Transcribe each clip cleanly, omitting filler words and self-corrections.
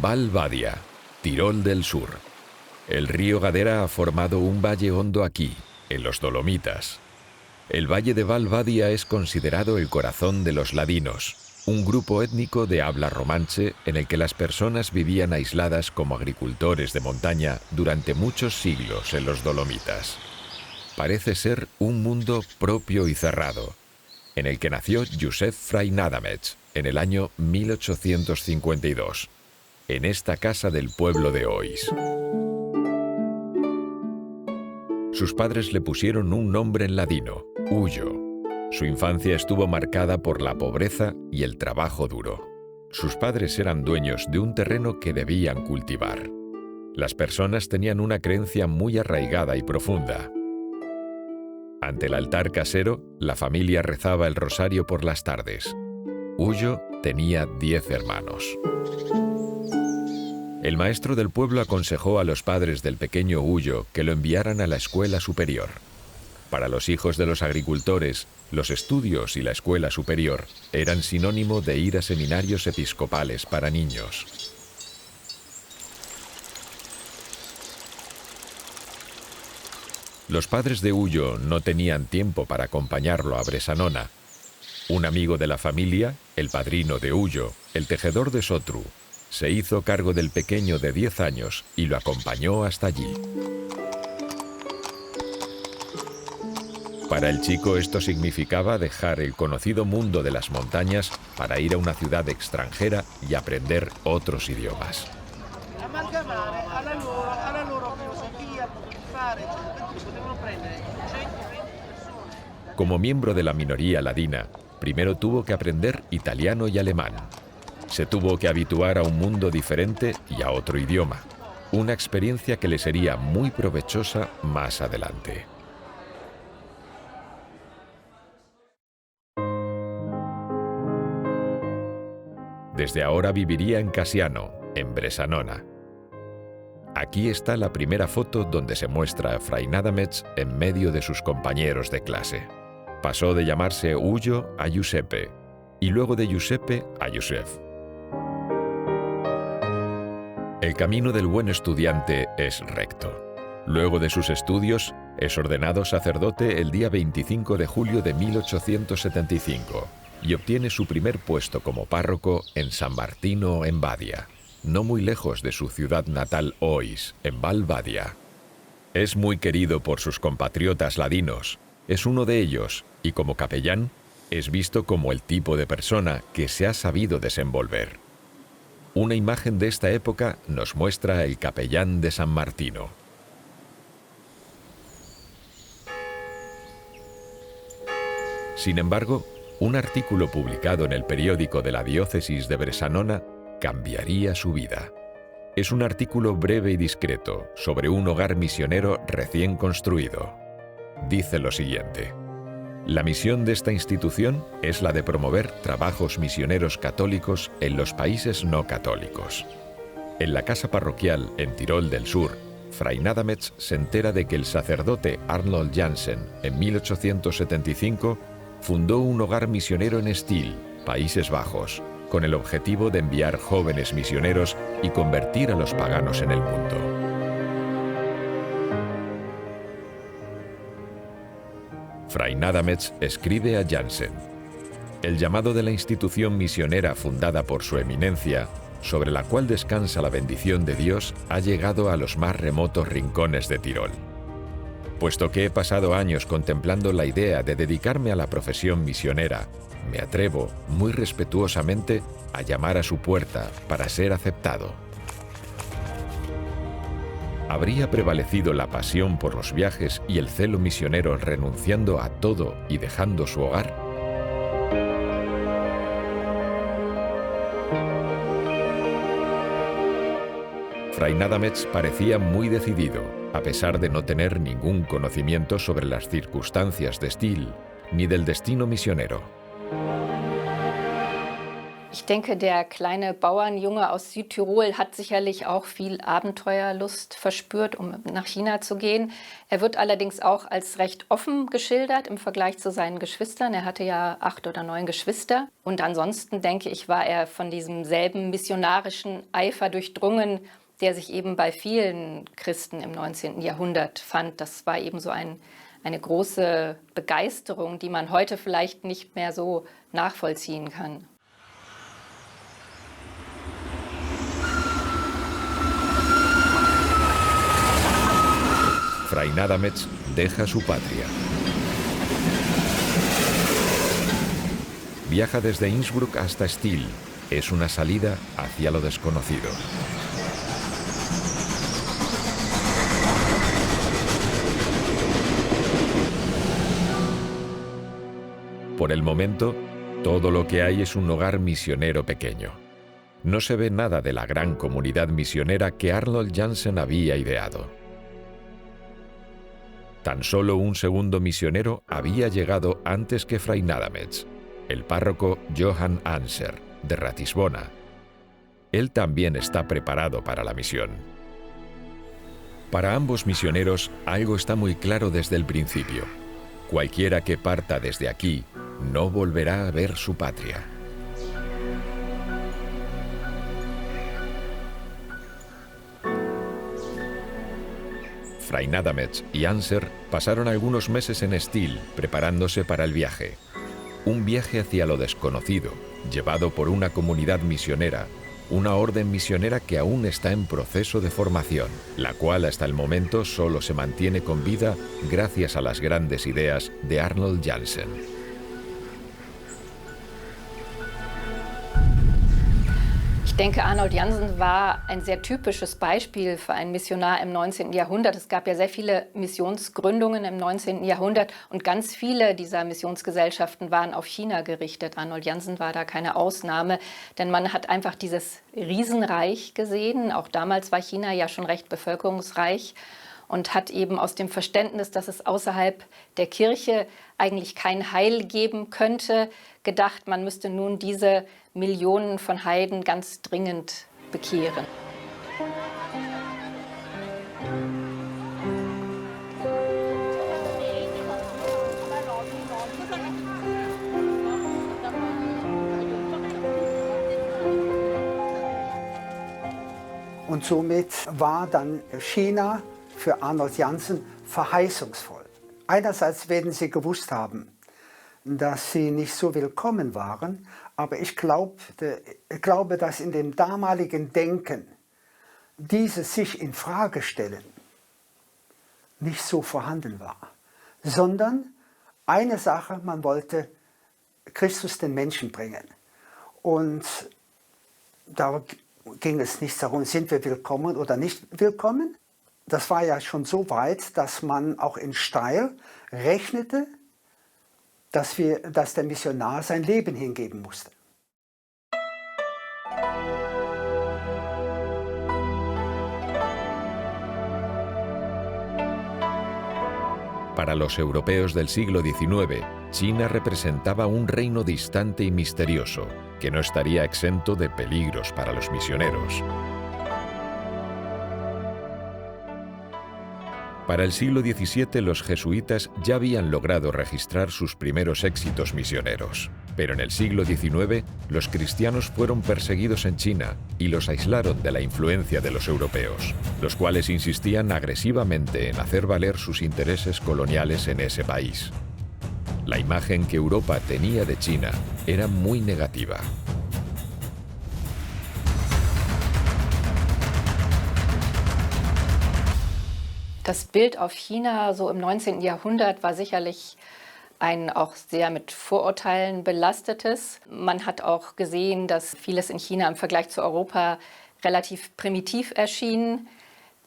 Val Badia, Tirol del Sur. El río Gadera ha formado un valle hondo aquí, en los Dolomitas. El valle de Val Badia es considerado el corazón de los ladinos, un grupo étnico de habla romanche en el que las personas vivían aisladas como agricultores de montaña durante muchos siglos en los Dolomitas. Parece ser un mundo propio y cerrado, en el que nació Josep Freinadametz en el año 1852, en esta casa del pueblo de Oix. Sus padres le pusieron un nombre en ladino, Ullo. Su infancia estuvo marcada por la pobreza y el trabajo duro. Sus padres eran dueños de un terreno que debían cultivar. Las personas tenían una creencia muy arraigada y profunda. Ante el altar casero, la familia rezaba el rosario por las tardes. Ullo tenía 10 hermanos. El maestro del pueblo aconsejó a los padres del pequeño Ullo que lo enviaran a la escuela superior. Para los hijos de los agricultores, los estudios y la escuela superior eran sinónimo de ir a seminarios episcopales para niños. Los padres de Ullo no tenían tiempo para acompañarlo a Bressanona. Un amigo de la familia, el padrino de Ullo, el tejedor de Sotru, se hizo cargo del pequeño de 10 años y lo acompañó hasta allí. Para el chico esto significaba dejar el conocido mundo de las montañas para ir a una ciudad extranjera y aprender otros idiomas. Como miembro de la minoría ladina, primero tuvo que aprender italiano y alemán. Se tuvo que habituar a un mundo diferente y a otro idioma, una experiencia que le sería muy provechosa más adelante. Desde ahora viviría en Casiano, en Bressanona. Aquí está la primera foto donde se muestra a Freinadametz en medio de sus compañeros de clase. Pasó de llamarse Ullo a Giuseppe, y luego de Giuseppe a Josef. El camino del buen estudiante es recto. Luego de sus estudios, es ordenado sacerdote el día 25 de julio de 1875 y obtiene su primer puesto como párroco en San Martino en Badia, no muy lejos de su ciudad natal Oix, en Val Badia. Es muy querido por sus compatriotas ladinos, es uno de ellos y como capellán es visto como el tipo de persona que se ha sabido desenvolver. Una imagen de esta época nos muestra el capellán de San Martino. Sin embargo, un artículo publicado en el periódico de la diócesis de Bressanona cambiaría su vida. Es un artículo breve y discreto sobre un hogar misionero recién construido. Dice lo siguiente: la misión de esta institución es la de promover trabajos misioneros católicos en los países no católicos. En la casa parroquial en Tirol del Sur, Freinadametz se entera de que el sacerdote Arnold Jansen, en 1875, fundó un hogar misionero en Stiel, Países Bajos, con el objetivo de enviar jóvenes misioneros y convertir a los paganos en el mundo. Freinadametz escribe a Jansen: el llamado de la institución misionera fundada por su eminencia, sobre la cual descansa la bendición de Dios, ha llegado a los más remotos rincones de Tirol. Puesto que he pasado años contemplando la idea de dedicarme a la profesión misionera, me atrevo, muy respetuosamente, a llamar a su puerta para ser aceptado. ¿Habría prevalecido la pasión por los viajes y el celo misionero renunciando a todo y dejando su hogar? Freinadametz parecía muy decidido, a pesar de no tener ningún conocimiento sobre las circunstancias de Stiel, ni del destino misionero. Ich denke, der kleine Bauernjunge aus Südtirol hat sicherlich auch viel Abenteuerlust verspürt, um nach China zu gehen. Er wird allerdings auch als recht offen geschildert im Vergleich zu seinen Geschwistern. Er hatte ja 8 oder 9 Geschwister. Und ansonsten, denke ich, war er von diesem selben missionarischen Eifer durchdrungen, der sich eben bei vielen Christen im 19. Jahrhundert fand. Das war eben so eine große Begeisterung, die man heute vielleicht nicht mehr so nachvollziehen kann. Fray Nadametz deja su patria. Viaja desde Innsbruck hasta Stiel. Es una salida hacia lo desconocido. Por el momento, todo lo que hay es un hogar misionero pequeño. No se ve nada de la gran comunidad misionera que Arnold Janssen había ideado. Tan solo un segundo misionero había llegado antes que Fray Nadametz, el párroco Johann Anser, de Ratisbona. Él también está preparado para la misión. Para ambos misioneros, algo está muy claro desde el principio. Cualquiera que parta desde aquí no volverá a ver su patria. Fray Nadametz y Anser pasaron algunos meses en Stiel preparándose para el viaje. Un viaje hacia lo desconocido, llevado por una comunidad misionera, una orden misionera que aún está en proceso de formación, la cual hasta el momento solo se mantiene con vida gracias a las grandes ideas de Arnold Janssen. Ich denke, Arnold Janssen war ein sehr typisches Beispiel für einen Missionar im 19. Jahrhundert. Es gab ja sehr viele Missionsgründungen im 19. Jahrhundert und ganz viele dieser Missionsgesellschaften waren auf China gerichtet. Arnold Janssen war da keine Ausnahme, denn man hat einfach dieses Riesenreich gesehen. Auch damals war China ja schon recht bevölkerungsreich und hat eben aus dem Verständnis, dass es außerhalb der Kirche eigentlich kein Heil geben könnte, gedacht, man müsste nun diese Millionen von Heiden ganz dringend bekehren. Und somit war dann China für Arnold Janssen verheißungsvoll. Einerseits werden sie gewusst haben, dass sie nicht so willkommen waren, aber ich glaube, dass in dem damaligen Denken dieses sich in Frage stellen nicht so vorhanden war, sondern eine Sache, man wollte Christus den Menschen bringen. Und da ging es nicht darum, sind wir willkommen oder nicht willkommen. Das war ja schon so weit, dass man auch in Steyr rechnete, dass der Missionar sein Leben hingeben musste. Para los europeos del siglo XIX, China representaba un reino distante y misterioso, que no estaría exento de peligros para los misioneros. Para el siglo XVII los jesuitas ya habían logrado registrar sus primeros éxitos misioneros, pero en el siglo XIX los cristianos fueron perseguidos en China y los aislaron de la influencia de los europeos, los cuales insistían agresivamente en hacer valer sus intereses coloniales en ese país. La imagen que Europa tenía de China era muy negativa. Das Bild auf China so im 19. Jahrhundert war sicherlich ein auch sehr mit Vorurteilen belastetes. Man hat auch gesehen, dass vieles in China im Vergleich zu Europa relativ primitiv erschien.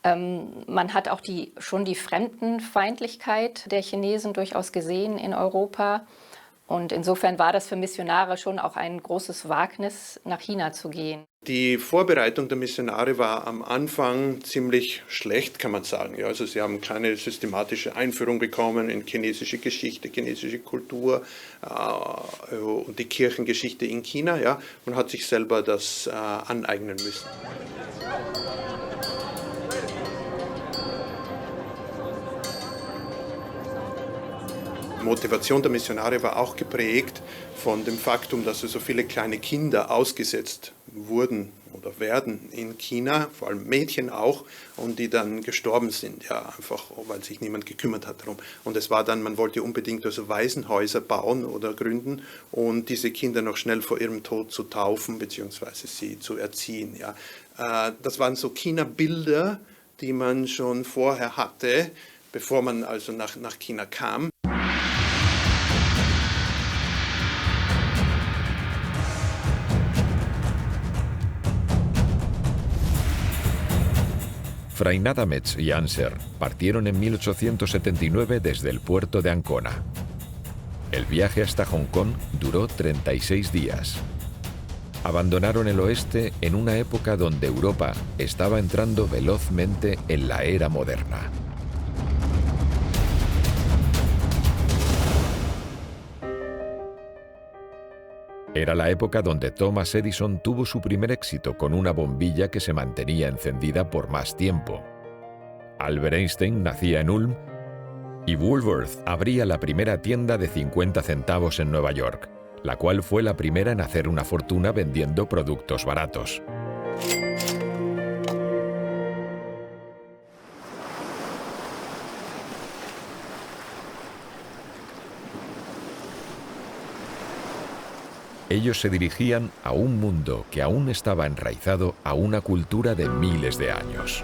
Man hat auch schon die Fremdenfeindlichkeit der Chinesen durchaus gesehen in Europa. Und insofern war das für Missionare schon auch ein großes Wagnis, nach China zu gehen. Die Vorbereitung der Missionare war am Anfang ziemlich schlecht, kann man sagen. Ja, also sie haben keine systematische Einführung bekommen in chinesische Geschichte, chinesische Kultur und die Kirchengeschichte in China. Ja. Man hat sich selber das aneignen müssen. Die Motivation der Missionare war auch geprägt von dem Faktum, dass so viele kleine Kinder ausgesetzt wurden oder werden in China, vor allem Mädchen auch, und die dann gestorben sind, ja, einfach, weil sich niemand gekümmert hat darum. Und es war dann, man wollte unbedingt also Waisenhäuser bauen oder gründen und diese Kinder noch schnell vor ihrem Tod zu taufen bzw. sie zu erziehen. Ja. Das waren so China-Bilder, die man schon vorher hatte, bevor man also nach China kam. Fray Nadametz y Anser partieron en 1879 desde el puerto de Ancona. El viaje hasta Hong Kong duró 36 días. Abandonaron el oeste en una época donde Europa estaba entrando velozmente en la era moderna. Era la época donde Thomas Edison tuvo su primer éxito con una bombilla que se mantenía encendida por más tiempo. Albert Einstein nacía en Ulm y Woolworth abría la primera tienda de 50 centavos en Nueva York, la cual fue la primera en hacer una fortuna vendiendo productos baratos. Ellos se dirigían a un mundo que aún estaba enraizado a una cultura de miles de años.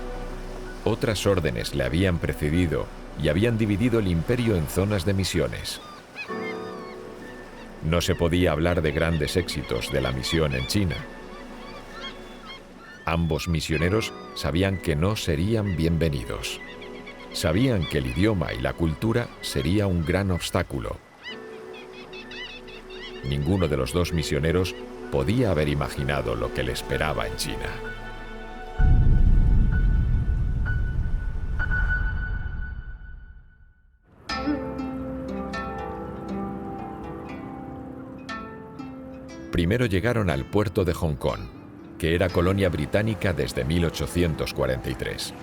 Otras órdenes le habían precedido y habían dividido el imperio en zonas de misiones. No se podía hablar de grandes éxitos de la misión en China. Ambos misioneros sabían que no serían bienvenidos. Sabían que el idioma y la cultura sería un gran obstáculo. Ninguno de los dos misioneros podía haber imaginado lo que le esperaba en China. Primero llegaron al puerto de Hong Kong, que era colonia británica desde 1843.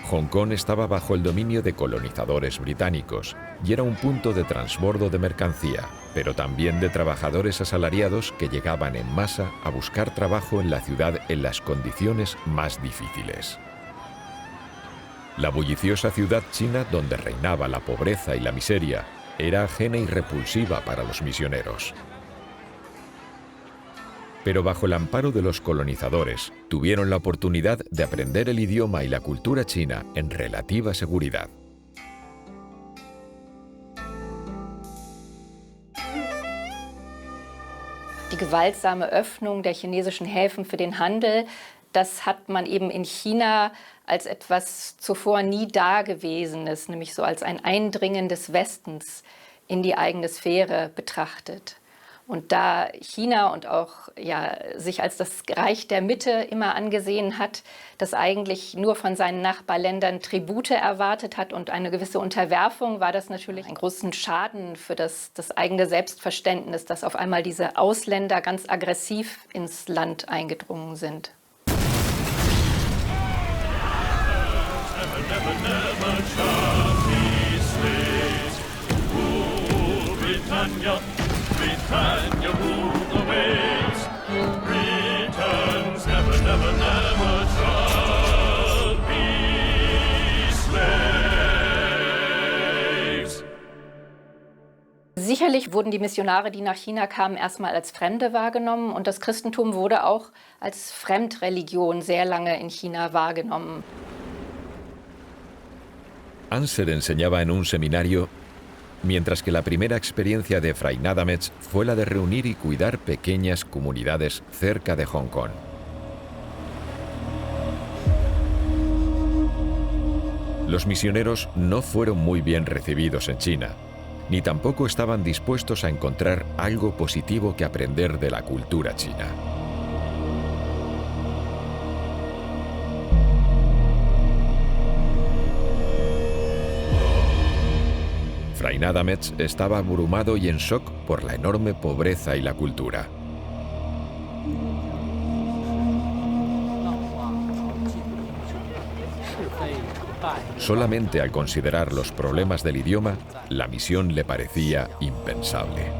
Hong Kong estaba bajo el dominio de colonizadores británicos y era un punto de transbordo de mercancía, pero también de trabajadores asalariados que llegaban en masa a buscar trabajo en la ciudad en las condiciones más difíciles. La bulliciosa ciudad china, donde reinaba la pobreza y la miseria, era ajena y repulsiva para los misioneros. Pero bajo el amparo de los colonizadores, tuvieron la oportunidad de aprender el idioma y la cultura china en relativa seguridad. Die gewaltsame Öffnung der chinesischen Häfen für den Handel, das hat man eben in China als etwas zuvor nie Dagewesenes, nämlich so als ein Eindringen des Westens in die eigene Sphäre betrachtet. Und da China und auch sich als das Reich der Mitte immer angesehen hat, das eigentlich nur von seinen Nachbarländern Tribute erwartet hat und eine gewisse Unterwerfung, war das natürlich einen großen Schaden für das eigene Selbstverständnis, dass auf einmal diese Ausländer ganz aggressiv ins Land eingedrungen sind. Britannia rule the waves. Britons never, never, never shall be slaves. Sicherlich wurden die Missionare, die nach China kamen, erstmal als Fremde wahrgenommen und das Christentum wurde auch als Fremdreligion sehr lange in China wahrgenommen. Anser enseñaba en un seminario, mientras que la primera experiencia de Fray Nadametz fue la de reunir y cuidar pequeñas comunidades cerca de Hong Kong. Los misioneros no fueron muy bien recibidos en China. ni tampoco estaban dispuestos a encontrar algo positivo que aprender de la cultura china. Fray Nadametz estaba abrumado y en shock por la enorme pobreza y la cultura. Solamente al considerar los problemas del idioma, la misión le parecía impensable.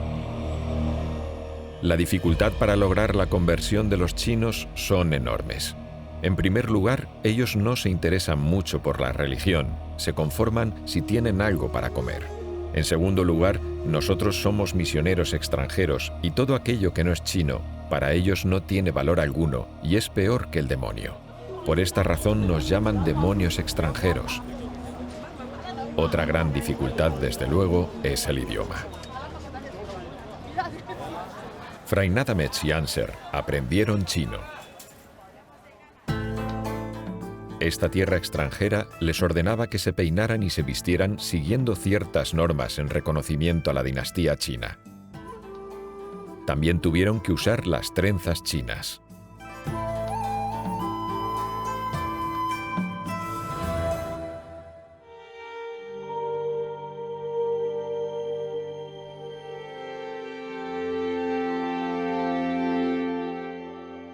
La dificultad para lograr la conversión de los chinos son enormes. En primer lugar, ellos no se interesan mucho por la religión, se conforman si tienen algo para comer. En segundo lugar, nosotros somos misioneros extranjeros y todo aquello que no es chino, para ellos no tiene valor alguno y es peor que el demonio. Por esta razón nos llaman demonios extranjeros. Otra gran dificultad, desde luego, es el idioma. Fray Nadametz y Anser aprendieron chino. Esta tierra extranjera les ordenaba que se peinaran y se vistieran siguiendo ciertas normas en reconocimiento a la dinastía china. También tuvieron que usar las trenzas chinas.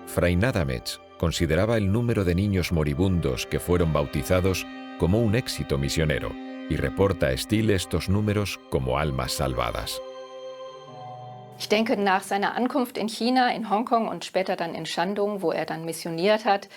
Fray Nadametz consideraba el número de niños moribundos que fueron bautizados como un éxito misionero y reporta a Steele estos números como almas salvadas. Ich denke, nach seiner Ankunft in China, in Hongkong und später dann in Shandong, wo er dann missioniert hat,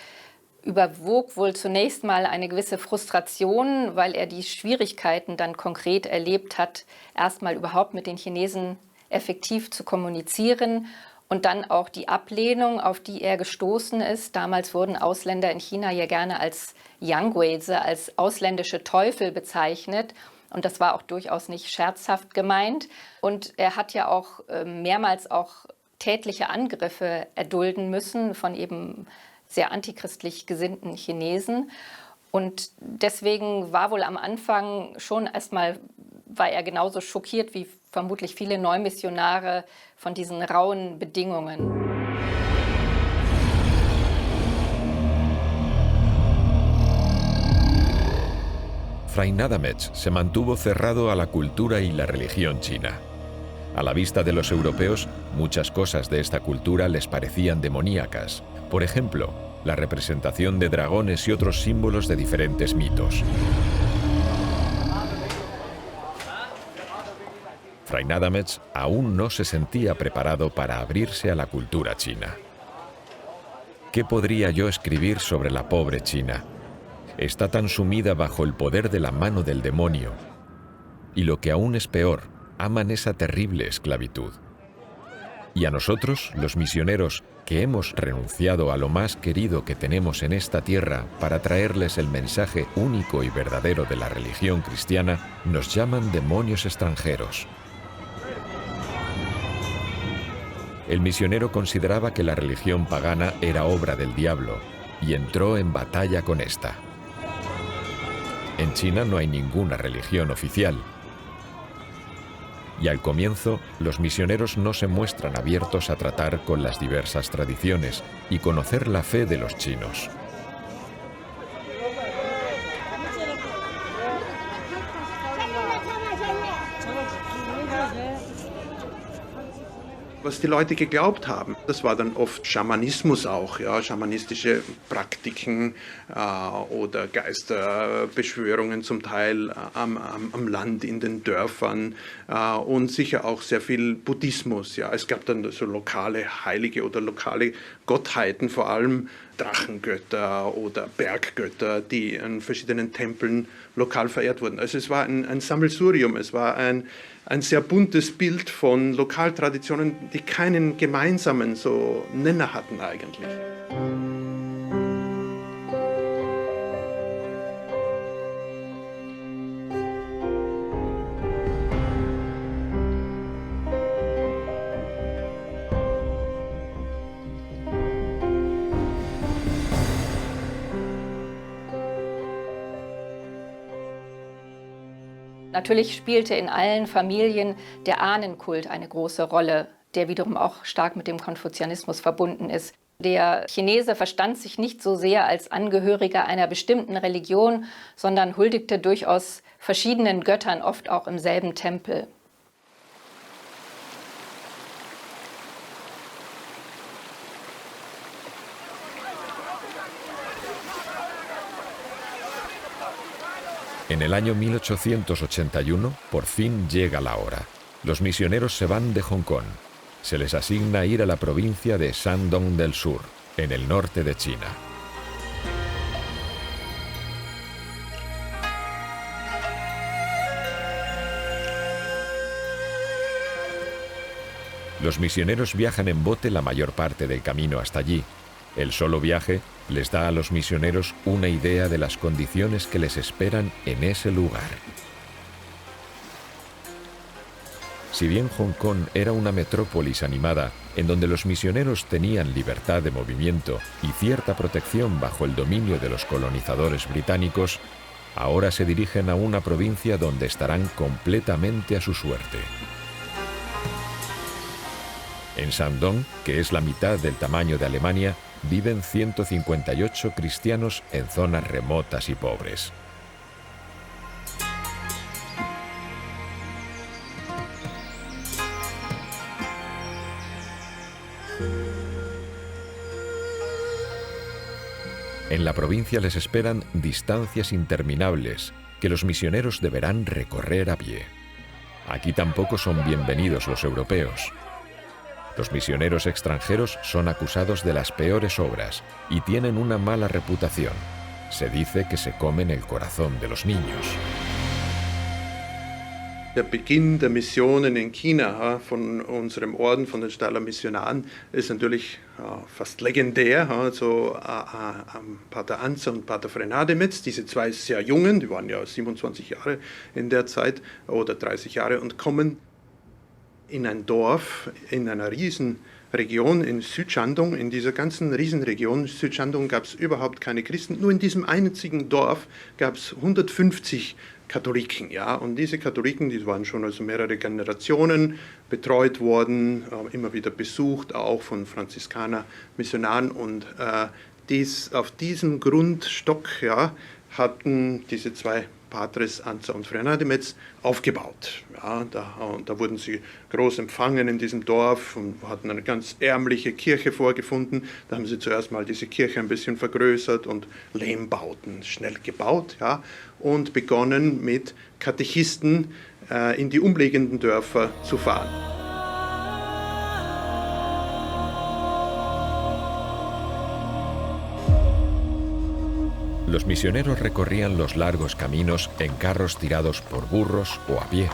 überwog wohl zunächst mal eine gewisse Frustration, weil er die Schwierigkeiten dann konkret erlebt hat, erstmal überhaupt mit den Chinesen effektiv zu kommunizieren. Und dann auch die Ablehnung, auf die er gestoßen ist. Damals wurden Ausländer in China ja gerne als Yangweize, als ausländische Teufel bezeichnet. Und das war auch durchaus nicht scherzhaft gemeint. Und er hat ja auch mehrmals auch tätliche Angriffe erdulden müssen von eben sehr antichristlich gesinnten Chinesen. Und deswegen war wohl am Anfang schon erstmal, war er genauso schockiert wie vermutlich viele Neumissionare von diesen rauen Bedingungen. Fray Nadametz se mantuvo cerrado a la cultura y la religión china. A la vista de los europeos, muchas cosas de esta cultura les parecían demoníacas. Por ejemplo, la representación de dragones y otros símbolos de diferentes mitos. Fray Nadametz aún no se sentía preparado para abrirse a la cultura china. ¿Qué podría yo escribir sobre la pobre China? Está tan sumida bajo el poder de la mano del demonio. Y lo que aún es peor, aman esa terrible esclavitud. Y a nosotros, los misioneros, que hemos renunciado a lo más querido que tenemos en esta tierra para traerles el mensaje único y verdadero de la religión cristiana, nos llaman demonios extranjeros. El misionero consideraba que la religión pagana era obra del diablo y entró en batalla con esta. En China no hay ninguna religión oficial. Y al comienzo, los misioneros no se muestran abiertos a tratar con las diversas tradiciones y conocer la fe de los chinos. Was die Leute geglaubt haben, das war dann oft Schamanismus auch, ja, schamanistische Praktiken oder Geisterbeschwörungen zum Teil am Land, in den Dörfern und sicher auch sehr viel Buddhismus. Ja. Es gab dann so lokale Heilige oder lokale Gottheiten, vor allem Drachengötter oder Berggötter, die in verschiedenen Tempeln lokal verehrt wurden. Also es war ein Sammelsurium, es war ein sehr buntes Bild von Lokaltraditionen, die keinen gemeinsamen so Nenner hatten eigentlich. Natürlich spielte in allen Familien der Ahnenkult eine große Rolle, der wiederum auch stark mit dem Konfuzianismus verbunden ist. Der Chinese verstand sich nicht so sehr als Angehöriger einer bestimmten Religion, sondern huldigte durchaus verschiedenen Göttern, oft auch im selben Tempel. En el año 1881, por fin llega la hora. Los misioneros se van de Hong Kong. Se les asigna ir a la provincia de Shandong del Sur, en el norte de China. Los misioneros viajan en bote la mayor parte del camino hasta allí. El solo viaje les da a los misioneros una idea de las condiciones que les esperan en ese lugar. Si bien Hong Kong era una metrópolis animada, en donde los misioneros tenían libertad de movimiento y cierta protección bajo el dominio de los colonizadores británicos, ahora se dirigen a una provincia donde estarán completamente a su suerte. En Shandong, que es la mitad del tamaño de Alemania, viven 158 cristianos en zonas remotas y pobres. En la provincia les esperan distancias interminables que los misioneros deberán recorrer a pie. Aquí tampoco son bienvenidos los europeos. Los misioneros extranjeros son acusados de las peores obras y tienen una mala reputación. Se dice que se comen el corazón de los niños. Der Beginn der Missionen in China von unserem Orden, von den Staller Missionaren, ist natürlich fast legendär. Also Pater Anzer und Pater Frenademetz, diese zwei sehr jungen, die waren ja 27 Jahre in der Zeit oder 30 Jahre und kommen in ein Dorf in einer Riesenregion in Südshandong. In dieser ganzen Riesenregion Südshandong gab es überhaupt keine Christen. Nur in diesem einzigen Dorf gab es 150 Katholiken. Ja? Und diese Katholiken, die waren schon also mehrere Generationen betreut worden, immer wieder besucht, auch von Franziskaner-Missionaren. Und auf diesem Grundstock hatten diese zwei Patres Anzer und Frenademetz aufgebaut. Ja, da wurden sie groß empfangen in diesem Dorf und hatten eine ganz ärmliche Kirche vorgefunden. Da haben sie zuerst mal diese Kirche ein bisschen vergrößert und Lehmbauten schnell gebaut, und begonnen mit Katechisten in die umliegenden Dörfer zu fahren. Los misioneros recorrían los largos caminos en carros tirados por burros o a pie.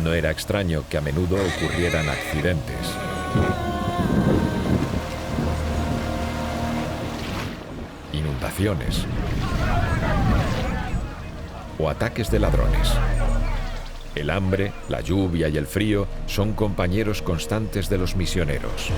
No era extraño que a menudo ocurrieran accidentes. Inundaciones o ataques de ladrones. El hambre, la lluvia y el frío son compañeros constantes de los misioneros.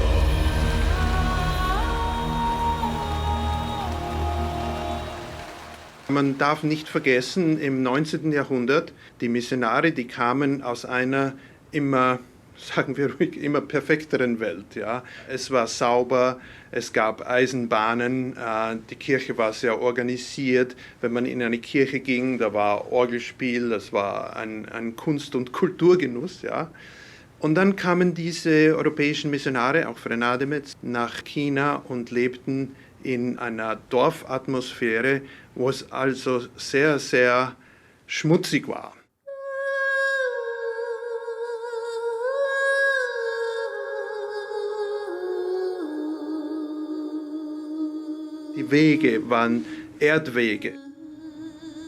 Man darf nicht vergessen, im 19. Jahrhundert, die Missionare, die kamen aus einer immer, sagen wir ruhig, immer perfekteren Welt. Ja. Es war sauber, es gab Eisenbahnen, die Kirche war sehr organisiert. Wenn man in eine Kirche ging, da war Orgelspiel, das war ein Kunst- und Kulturgenuss. Ja. Und dann kamen diese europäischen Missionare, auch Frenademetz, nach China und lebten in einer Dorfatmosphäre, wo es also sehr, sehr schmutzig war. Die Wege waren Erdwege.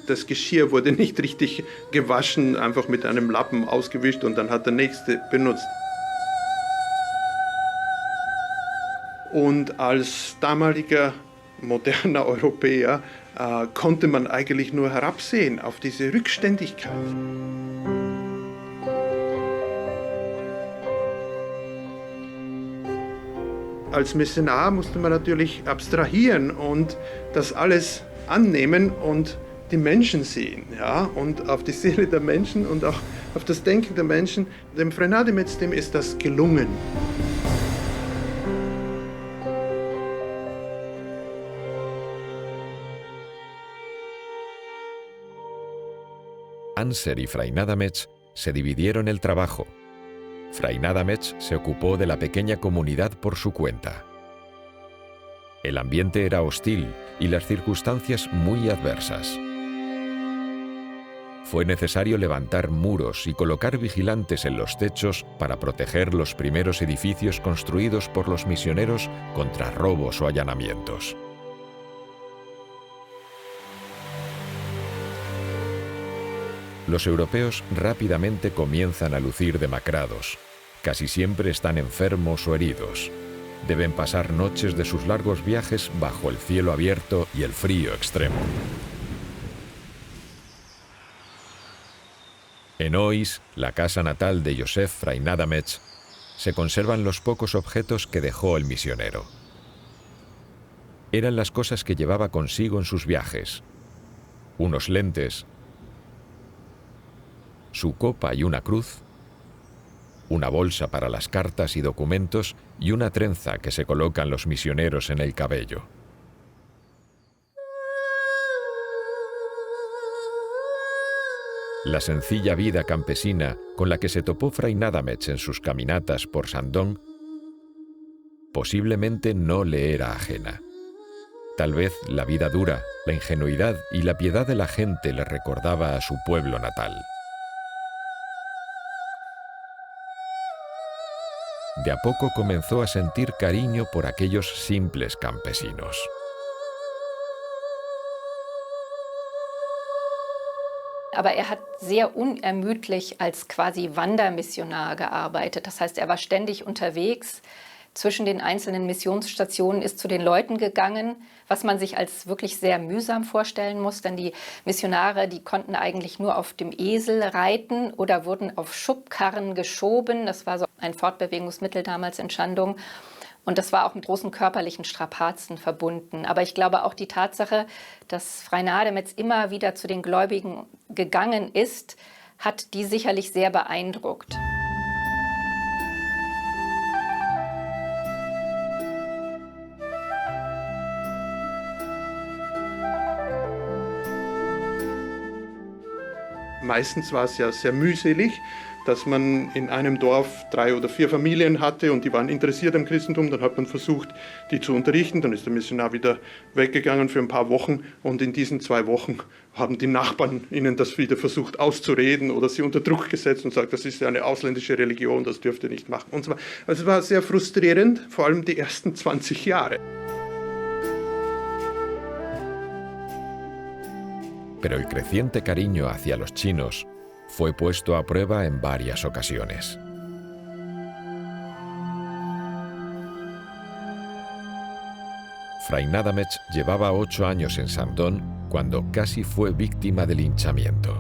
Das Geschirr wurde nicht richtig gewaschen, einfach mit einem Lappen ausgewischt und dann hat der Nächste benutzt. Und als damaliger moderner Europäer konnte man eigentlich nur herabsehen auf diese Rückständigkeit. Als Missionar musste man natürlich abstrahieren und das alles annehmen und die Menschen sehen, ja, und auf die Seele der Menschen und auch auf das Denken der Menschen. Dem Fray Nadametz, dem ist das gelungen. Anser y Fray Nadametz se dividieron el trabajo. Fray Nadametz se ocupó de la pequeña comunidad por su cuenta. El ambiente era hostil y las circunstancias muy adversas. Fue necesario levantar muros y colocar vigilantes en los techos para proteger los primeros edificios construidos por los misioneros contra robos o allanamientos. Los europeos rápidamente comienzan a lucir demacrados. Casi siempre están enfermos o heridos. Deben pasar noches de sus largos viajes bajo el cielo abierto y el frío extremo. En Ois, la casa natal de Joseph Fray Nadametz, se conservan los pocos objetos que dejó el misionero. Eran las cosas que llevaba consigo en sus viajes: unos lentes, su copa y una cruz, una bolsa para las cartas y documentos y una trenza que se colocan los misioneros en el cabello. La sencilla vida campesina con la que se topó Fray Nadametz en sus caminatas por Shandong posiblemente no le era ajena. Tal vez la vida dura, la ingenuidad y la piedad de la gente le recordaba a su pueblo natal. De a poco comenzó a sentir cariño por aquellos simples campesinos. Aber er hat sehr unermüdlich als quasi Wandermissionar gearbeitet. Das heißt, er war ständig unterwegs zwischen den einzelnen Missionsstationen, ist zu den Leuten gegangen, was man sich als wirklich sehr mühsam vorstellen muss, denn die Missionare, die konnten eigentlich nur auf dem Esel reiten oder wurden auf Schubkarren geschoben. Das war so ein Fortbewegungsmittel damals in Shandong. Und das war auch mit großen körperlichen Strapazen verbunden. Aber ich glaube auch die Tatsache, dass Fray Nadametz immer wieder zu den Gläubigen gegangen ist, hat die sicherlich sehr beeindruckt. Meistens war es ja sehr mühselig, dass man in einem Dorf 3 oder 4 Familien hatte und die waren interessiert am Christentum. Dann hat man versucht, die zu unterrichten. Dann ist der Missionar wieder weggegangen für ein paar Wochen. Und in diesen 2 Wochen haben die Nachbarn ihnen das wieder versucht auszureden oder sie unter Druck gesetzt und sagt, das ist ja eine ausländische Religion, das dürft ihr nicht machen. Und so. Also es war sehr frustrierend, vor allem die ersten 20 Jahre. Pero el creciente cariño hacia los chinos fue puesto a prueba en varias ocasiones. Fray Nadametz llevaba 8 años en Shandong cuando casi fue víctima de linchamiento.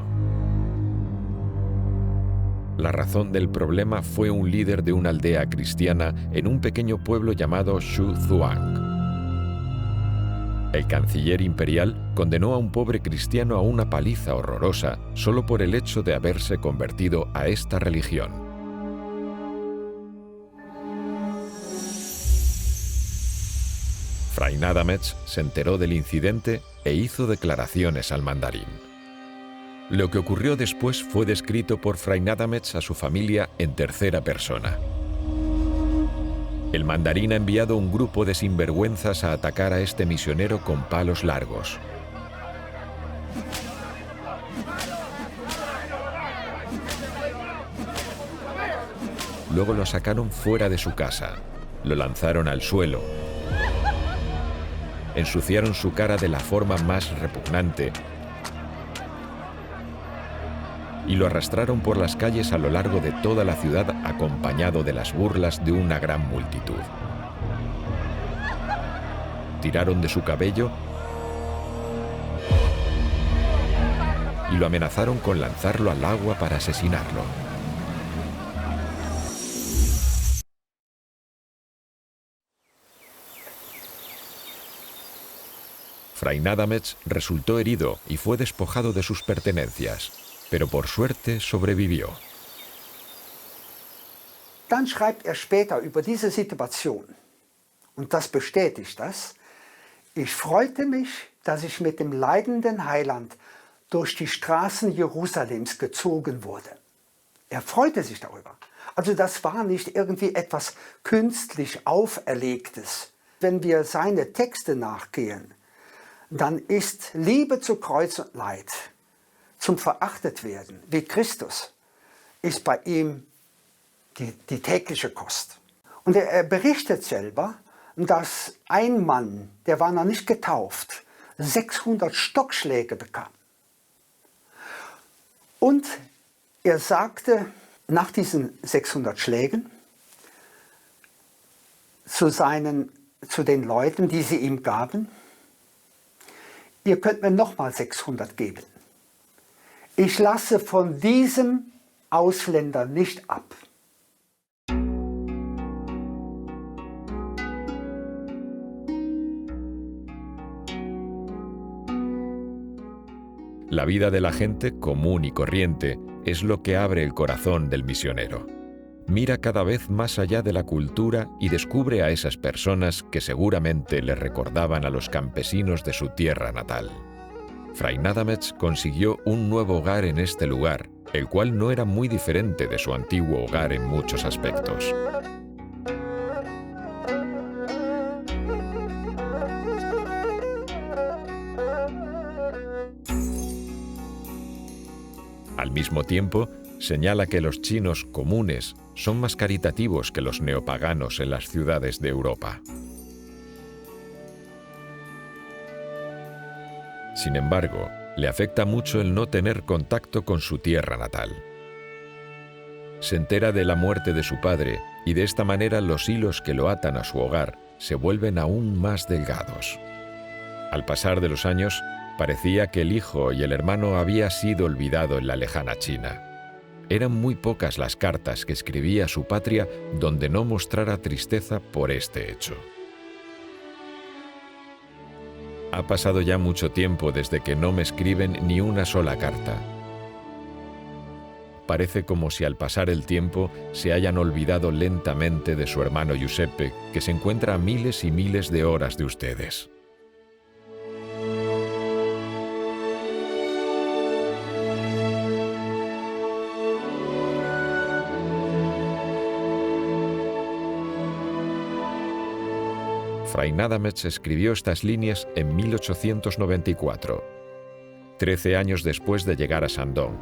La razón del problema fue un líder de una aldea cristiana en un pequeño pueblo llamado Shuzuang. El canciller imperial condenó a un pobre cristiano a una paliza horrorosa solo por el hecho de haberse convertido a esta religión. Fray Nadametz se enteró del incidente e hizo declaraciones al mandarín. Lo que ocurrió después fue descrito por Fray Nadametz a su familia en tercera persona. El mandarín ha enviado un grupo de sinvergüenzas a atacar a este misionero con palos largos. Luego lo sacaron fuera de su casa, lo lanzaron al suelo, ensuciaron su cara de la forma más repugnante y lo arrastraron por las calles a lo largo de toda la ciudad acompañado de las burlas de una gran multitud. Tiraron de su cabello y lo amenazaron con lanzarlo al agua para asesinarlo. Fray Nadametz resultó herido y fue despojado de sus pertenencias, pero por suerte sobrevivió. Dann schreibt später über diese Situation, und das bestätigt das: Ich freute mich, dass ich mit dem leidenden Heiland durch die Straßen Jerusalems gezogen wurde. Er freute sich darüber. Also das war nicht irgendwie etwas künstlich Auferlegtes. Wenn wir seine Texte nachgehen, dann ist Liebe zu Kreuz und Leid, zum Verachtetwerden, wie Christus, ist bei ihm die tägliche Kost. Und er berichtet selber, dass ein Mann, der war noch nicht getauft, 600 Stockschläge bekam. Und er sagte nach diesen 600 Schlägen zu den Leuten, die sie ihm gaben: Ihr könnt mir nochmal 600 geben. Ich lasse von diesem Ausländer nicht ab. La vida de la gente común y corriente es lo que abre el corazón del misionero. Mira cada vez más allá de la cultura y descubre a esas personas que seguramente le recordaban a los campesinos de su tierra natal. Fray Nadametz consiguió un nuevo hogar en este lugar, el cual no era muy diferente de su antiguo hogar en muchos aspectos. Al mismo tiempo, señala que los chinos comunes son más caritativos que los neopaganos en las ciudades de Europa. Sin embargo, le afecta mucho el no tener contacto con su tierra natal. Se entera de la muerte de su padre y de esta manera los hilos que lo atan a su hogar se vuelven aún más delgados. Al pasar de los años, parecía que el hijo y el hermano había sido olvidado en la lejana China. Eran muy pocas las cartas que escribía a su patria donde no mostrara tristeza por este hecho. Ha pasado ya mucho tiempo desde que no me escriben ni una sola carta. Parece como si al pasar el tiempo se hayan olvidado lentamente de su hermano Giuseppe, que se encuentra a miles y miles de horas de ustedes. Fray Nadametz escribió estas líneas en 1894, 13 años después de llegar a Shandong.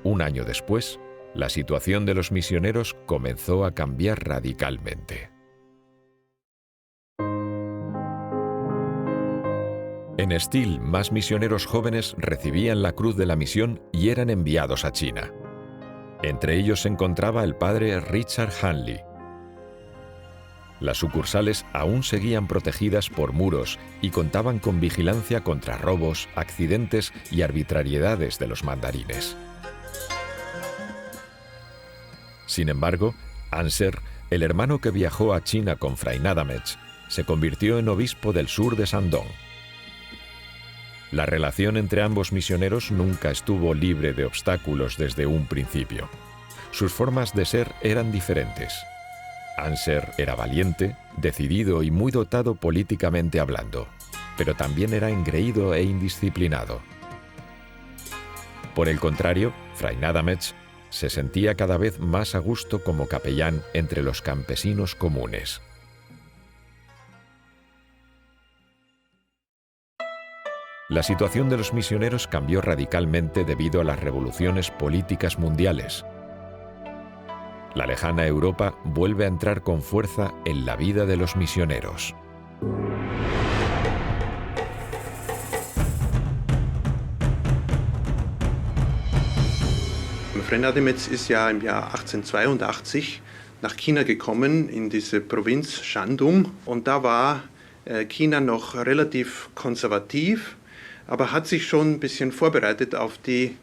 Un año después, la situación de los misioneros comenzó a cambiar radicalmente. En Estil, más misioneros jóvenes recibían la cruz de la misión y eran enviados a China. Entre ellos se encontraba el padre Richard Hanley. Las sucursales aún seguían protegidas por muros y contaban con vigilancia contra robos, accidentes y arbitrariedades de los mandarines. Sin embargo, Anser, el hermano que viajó a China con Fray Nadametz, se convirtió en obispo del sur de Shandong. La relación entre ambos misioneros nunca estuvo libre de obstáculos desde un principio. Sus formas de ser eran diferentes. Anser era valiente, decidido y muy dotado políticamente hablando, pero también era engreído e indisciplinado. Por el contrario, Fray Nadametz se sentía cada vez más a gusto como capellán entre los campesinos comunes. La situación de los misioneros cambió radicalmente debido a las revoluciones políticas mundiales. La lejana Europa vuelve a entrar con fuerza en la vida de los misioneros. Fray Nadametz ist ja im Jahr 1882 nach China gekommen, in diese Provinz Shandong. Und da war China noch relativ konservativ, aber hat sich schon ein bisschen vorbereitet auf die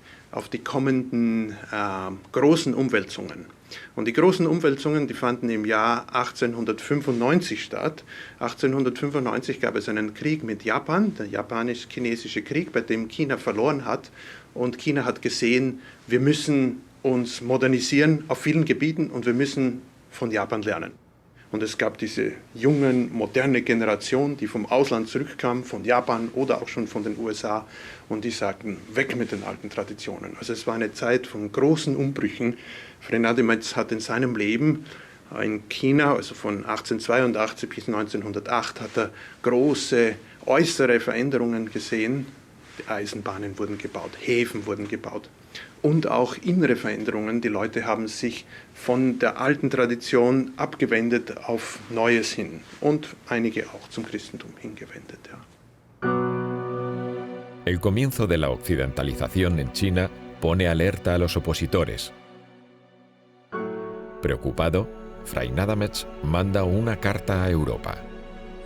kommenden großen Umwälzungen. Und die großen Umwälzungen, die fanden im Jahr 1895 statt. 1895 gab es einen Krieg mit Japan, der Japanisch-Chinesische Krieg, bei dem China verloren hat. Und China hat gesehen, wir müssen uns modernisieren auf vielen Gebieten und wir müssen von Japan lernen. Und es gab diese jungen, moderne Generation, die vom Ausland zurückkam, von Japan oder auch schon von den USA. Und die sagten, weg mit den alten Traditionen. Also es war eine Zeit von großen Umbrüchen. Freinademetz hat in seinem Leben in China, also von 1882 bis 1908, hat er große äußere Veränderungen gesehen. Die Eisenbahnen wurden gebaut, Häfen wurden gebaut. Und auch innere Veränderungen. Die Leute haben sich von der alten Tradition abgewendet auf Neues hin und einige auch zum Christentum hingewendet. Ja. El comienzo de la occidentalización en China pone alerta a los opositores. Preocupado, Freinademetz manda una carta a Europa.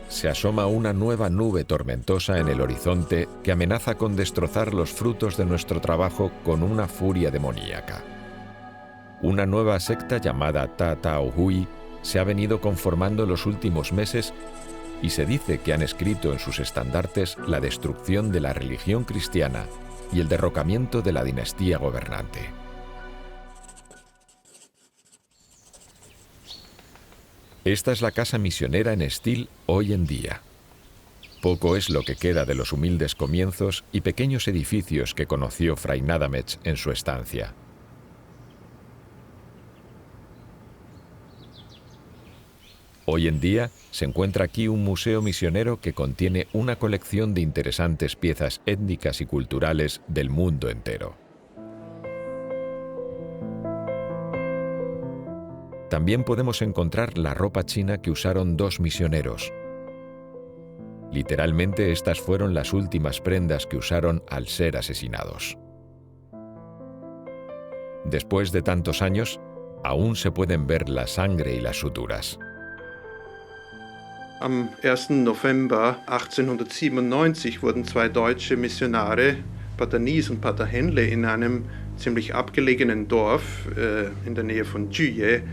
Se asoma una nueva nube tormentosa en el horizonte que amenaza con destrozar los frutos de nuestro trabajo con una furia demoníaca. Una nueva secta llamada Ta Tao Hui se ha venido conformando los últimos meses y se dice que han escrito en sus estandartes la destrucción de la religión cristiana y el derrocamiento de la dinastía gobernante. Esta es la casa misionera en Estil hoy en día. Poco es lo que queda de los humildes comienzos y pequeños edificios que conoció Freinademetz en su estancia. Hoy en día se encuentra aquí un museo misionero que contiene una colección de interesantes piezas étnicas y culturales del mundo entero. También podemos encontrar la ropa china que usaron dos misioneros. Literalmente, estas fueron las últimas prendas que usaron al ser asesinados. Después de tantos años, aún se pueden ver la sangre y las suturas. Am 1. November 1897 wurden zwei deutsche Missionare, Pater Nies und Pater Henle, in einem ziemlich abgelegenen Dorf in der Nähe von Jüye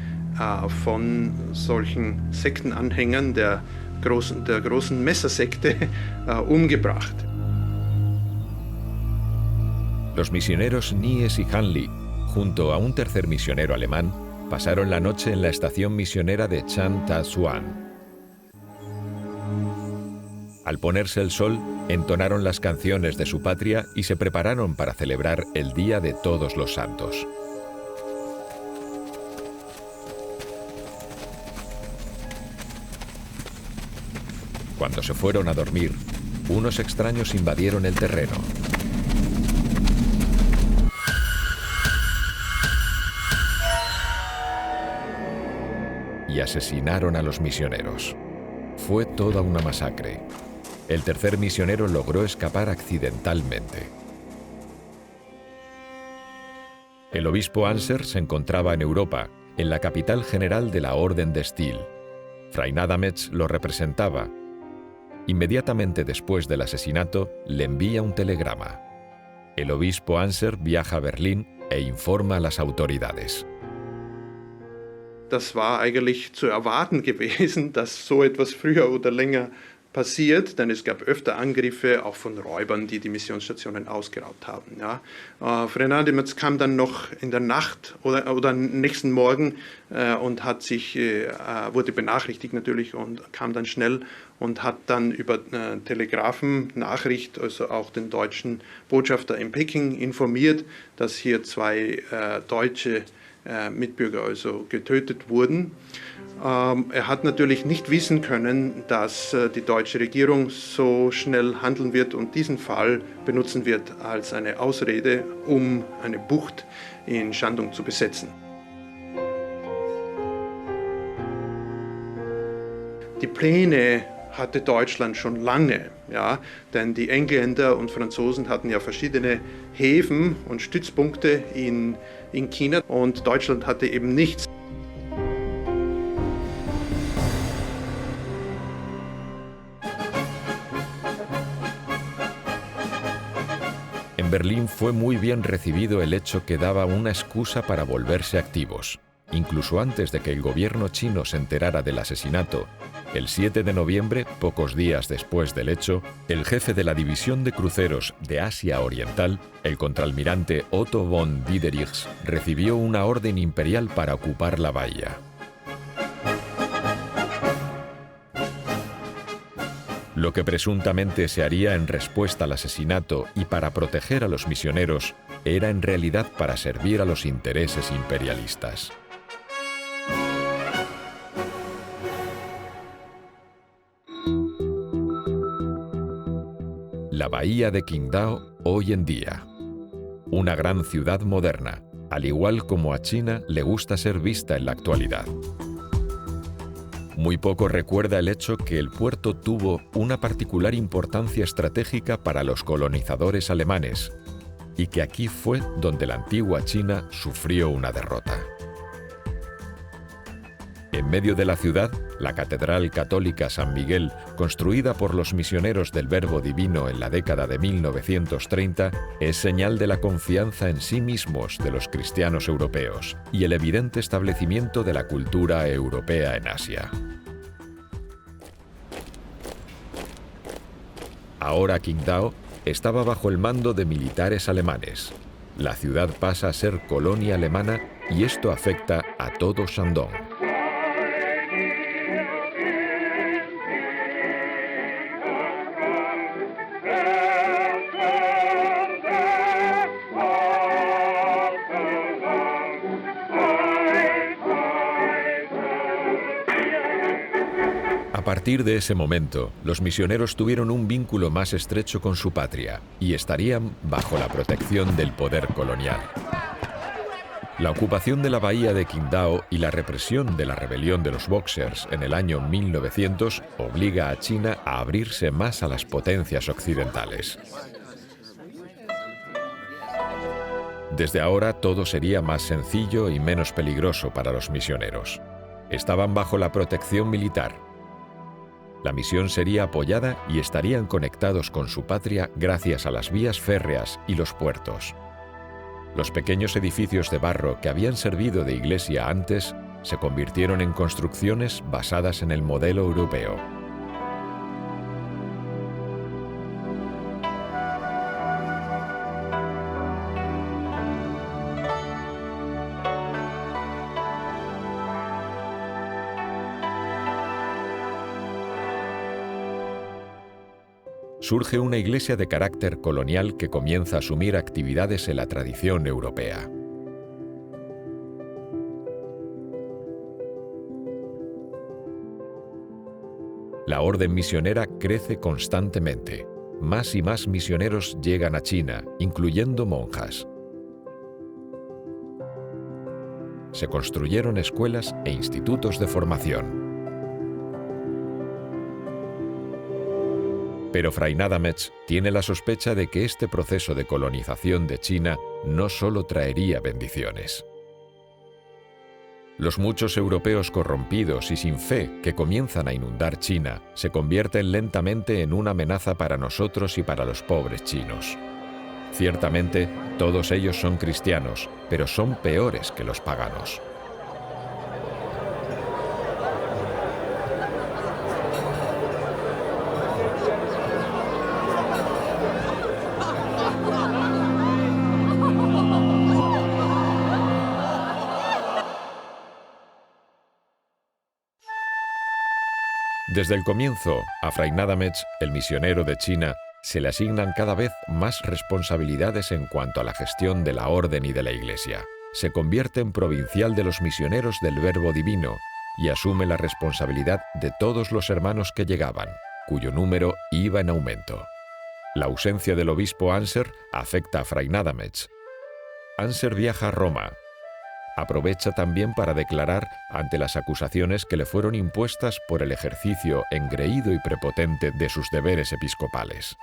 von solchen Sektenanhängern der großen Messersekte umgebracht. Los misioneros Nies y Hanli, junto a un tercer misionero alemán, pasaron la noche en la estación misionera de Chan Ta Xuan. Al ponerse el sol, entonaron las canciones de su patria y se prepararon para celebrar el Día de Todos los Santos. Cuando se fueron a dormir, unos extraños invadieron el terreno. Y asesinaron a los misioneros. Fue toda una masacre. El tercer misionero logró escapar accidentalmente. El obispo Anser se encontraba en Europa, en la capital general de la Orden de Estil. Freinademetz lo representaba. Inmediatamente después del asesinato, le envía un telegrama. El obispo Anser viaja a Berlín e informa a las autoridades. Das war eigentlich zu erwarten gewesen, dass so etwas früher oder länger passiert, denn es gab öfter Angriffe, auch von Räubern, die die Missionsstationen ausgeraubt haben. Ja. Freinademetz kam dann noch in der Nacht oder nächsten Morgen und wurde benachrichtigt natürlich und kam dann schnell und hat dann über Telegrafennachricht, also auch den deutschen Botschafter in Peking informiert, dass hier zwei deutsche Mitbürger also getötet wurden. Er hat natürlich nicht wissen können, dass die deutsche Regierung so schnell handeln wird und diesen Fall benutzen wird als eine Ausrede, um eine Bucht in Shandong zu besetzen. Die Pläne hatte Deutschland schon lange, ja, denn die Engländer und Franzosen hatten ja verschiedene Häfen und Stützpunkte in China und Deutschland hatte eben nichts. En Berlín fue muy bien recibido el hecho que daba una excusa para volverse activos. incluso antes de que el gobierno chino se enterara del asesinato, el 7 de noviembre, pocos días después del hecho, el jefe de la división de cruceros de Asia Oriental, el contraalmirante Otto von Diederichs, recibió una orden imperial para ocupar la bahía. Lo que presuntamente se haría en respuesta al asesinato y para proteger a los misioneros era en realidad para servir a los intereses imperialistas. La bahía de Qingdao hoy en día. Una gran ciudad moderna, al igual como a China le gusta ser vista en la actualidad. Muy poco recuerda el hecho que el puerto tuvo una particular importancia estratégica para los colonizadores alemanes y que aquí fue donde la antigua China sufrió una derrota. En medio de la ciudad, la Catedral Católica San Miguel, construida por los misioneros del Verbo Divino en la década de 1930, es señal de la confianza en sí mismos de los cristianos europeos y el evidente establecimiento de la cultura europea en Asia. Ahora Qingdao estaba bajo el mando de militares alemanes. La ciudad pasa a ser colonia alemana y esto afecta a todo Shandong. A partir de ese momento, los misioneros tuvieron un vínculo más estrecho con su patria y estarían bajo la protección del poder colonial. La ocupación de la bahía de Qingdao y la represión de la rebelión de los Boxers en el año 1900 obliga a China a abrirse más a las potencias occidentales. Desde ahora todo sería más sencillo y menos peligroso para los misioneros. Estaban bajo la protección militar. La misión sería apoyada y estarían conectados con su patria gracias a las vías férreas y los puertos. Los pequeños edificios de barro que habían servido de iglesia antes se convirtieron en construcciones basadas en el modelo europeo. Surge una iglesia de carácter colonial que comienza a asumir actividades en la tradición europea. La orden misionera crece constantemente. Más y más misioneros llegan a China, incluyendo monjas. Se construyeron escuelas e institutos de formación. Pero Fray Nadametz tiene la sospecha de que este proceso de colonización de China no solo traería bendiciones. Los muchos europeos corrompidos y sin fe que comienzan a inundar China se convierten lentamente en una amenaza para nosotros y para los pobres chinos. Ciertamente, todos ellos son cristianos, pero son peores que los paganos. Desde el comienzo, a Fray Nadametz, el misionero de China, se le asignan cada vez más responsabilidades en cuanto a la gestión de la orden y de la Iglesia. Se convierte en provincial de los misioneros del Verbo Divino y asume la responsabilidad de todos los hermanos que llegaban, cuyo número iba en aumento. La ausencia del obispo Anser afecta a Fray Nadametz. Anser viaja a Roma. Aprovecha también para declarar ante las acusaciones que le fueron impuestas por el ejercicio engreído y prepotente de sus deberes episcopales.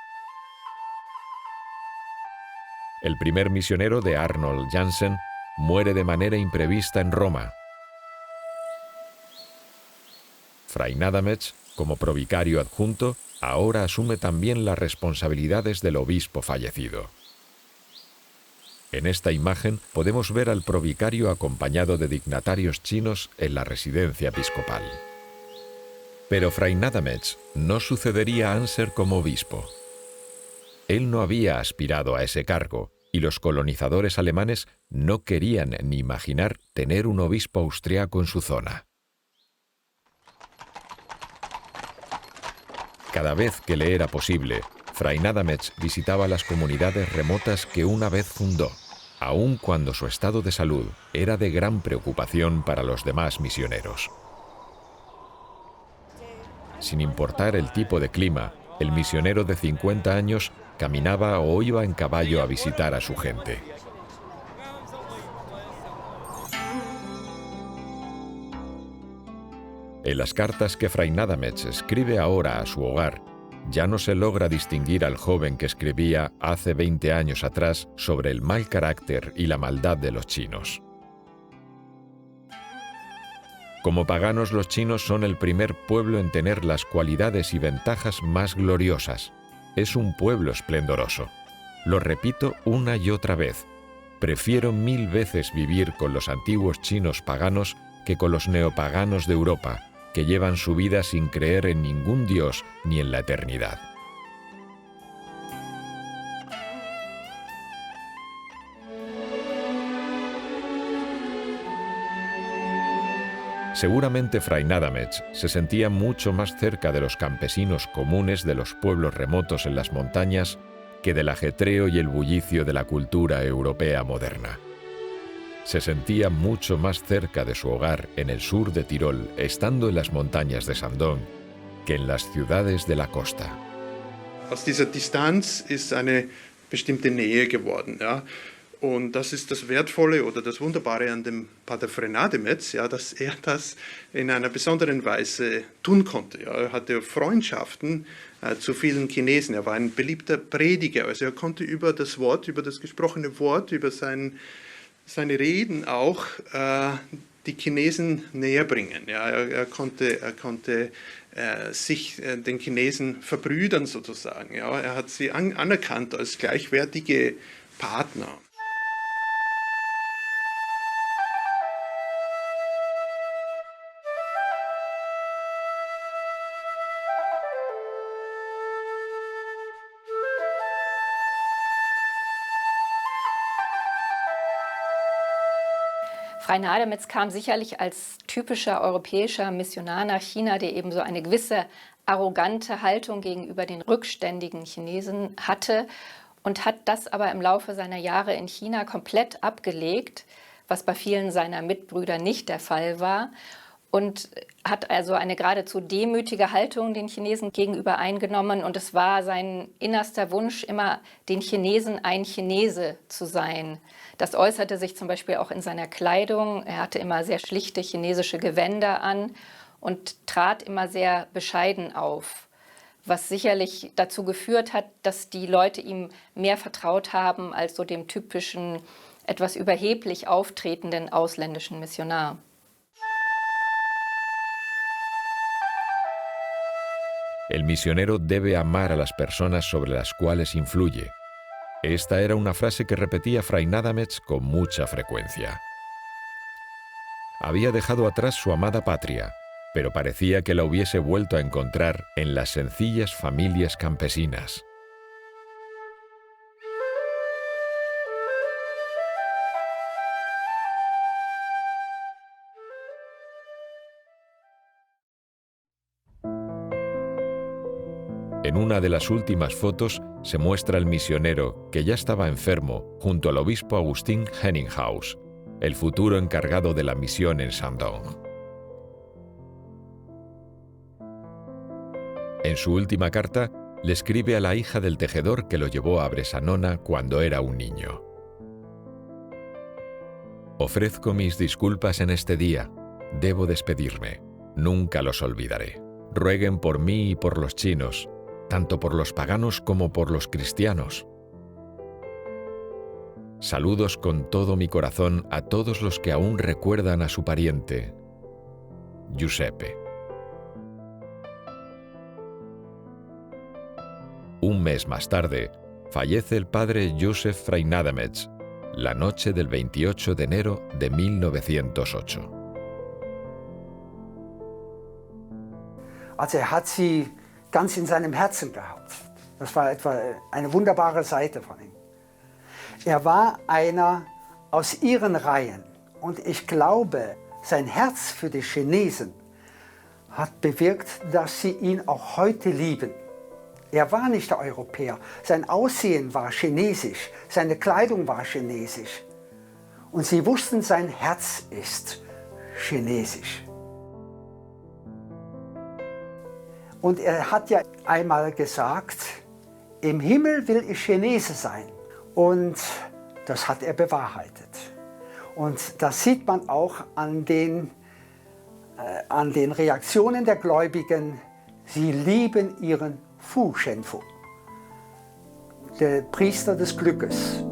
El primer misionero de Arnold Jansen muere de manera imprevista en Roma. Fray Nadametz, como provicario adjunto, ahora asume también las responsabilidades del obispo fallecido. En esta imagen podemos ver al provicario acompañado de dignatarios chinos en la residencia episcopal. Pero Fray Nadametz no sucedería a Anser como obispo. Él no había aspirado a ese cargo y los colonizadores alemanes no querían ni imaginar tener un obispo austriaco en su zona. Cada vez que le era posible, Fray Nadametz visitaba las comunidades remotas que una vez fundó, aun cuando su estado de salud era de gran preocupación para los demás misioneros. Sin importar el tipo de clima, el misionero de 50 años caminaba o iba en caballo a visitar a su gente. En las cartas que Fray Nadametz escribe ahora a su hogar, ya no se logra distinguir al joven que escribía hace 20 años atrás sobre el mal carácter y la maldad de los chinos. Como paganos, los chinos son el primer pueblo en tener las cualidades y ventajas más gloriosas. Es un pueblo esplendoroso. Lo repito una y otra vez. Prefiero 1000 veces vivir con los antiguos chinos paganos que con los neopaganos de Europa, que llevan su vida sin creer en ningún dios ni en la eternidad. Seguramente Fray Nadametz se sentía mucho más cerca de los campesinos comunes de los pueblos remotos en las montañas que del ajetreo y el bullicio de la cultura europea moderna. Se sentía mucho más cerca de su hogar en el sur de Tirol, estando en las montañas de Sandón, que en las ciudades de la costa. Aus dieser Distanz ist eine bestimmte Nähe geworden, ja. Und das ist das Wertvolle oder das Wunderbare an dem Pater Fray Nadametz, ja, dass er das in einer besonderen Weise tun konnte. Ja. Er hatte Freundschaften zu vielen Chinesen. Er war ein beliebter Prediger. Also er konnte über das Wort, über das gesprochene Wort, über seine Reden auch die Chinesen näher bringen. Ja. Er konnte sich den Chinesen verbrüdern sozusagen. Ja. Er hat sie anerkannt als gleichwertige Partner. Fray Nadametz kam sicherlich als typischer europäischer Missionar nach China, der eben so eine gewisse arrogante Haltung gegenüber den rückständigen Chinesen hatte und hat das aber im Laufe seiner Jahre in China komplett abgelegt, was bei vielen seiner Mitbrüder nicht der Fall war, und hat also eine geradezu demütige Haltung den Chinesen gegenüber eingenommen, und es war sein innerster Wunsch, immer den Chinesen ein Chinese zu sein. Das äußerte sich zum Beispiel auch in seiner Kleidung. Er hatte immer sehr schlichte chinesische Gewänder an und trat immer sehr bescheiden auf, was sicherlich dazu geführt hat, dass die Leute ihm mehr vertraut haben als so dem typischen, etwas überheblich auftretenden ausländischen Missionar. El misionero debe amar a las personas sobre las cuales influye. Esta era una frase que repetía Fray Nadametz con mucha frecuencia. Había dejado atrás su amada patria, pero parecía que la hubiese vuelto a encontrar en las sencillas familias campesinas. En una de las últimas fotos se muestra al misionero, que ya estaba enfermo, junto al obispo Agustín Henninghaus, el futuro encargado de la misión en Shandong. En su última carta, le escribe a la hija del tejedor que lo llevó a Bressanona cuando era un niño. Ofrezco mis disculpas en este día. Debo despedirme. Nunca los olvidaré. Rueguen por mí y por los chinos, tanto por los paganos como por los cristianos. Saludos con todo mi corazón a todos los que aún recuerdan a su pariente, Giuseppe. Un mes más tarde, fallece el padre Joseph Fray Nadametz. la noche del 28 de enero de 1908. Also hat sie ganz in seinem Herzen gehabt. Das war eine wunderbare Seite von ihm. War einer aus ihren Reihen und ich glaube, sein Herz für die Chinesen hat bewirkt, dass sie ihn auch heute lieben. War nicht der Europäer, sein Aussehen war chinesisch, seine Kleidung war chinesisch. Und sie wussten, sein Herz ist chinesisch. Und hat ja einmal gesagt, im Himmel will ich Chinese sein. Und das hat er bewahrheitet. Und das sieht man auch an den Reaktionen der Gläubigen. Sie lieben ihren Fu Shenfu, der Priester des Glückes.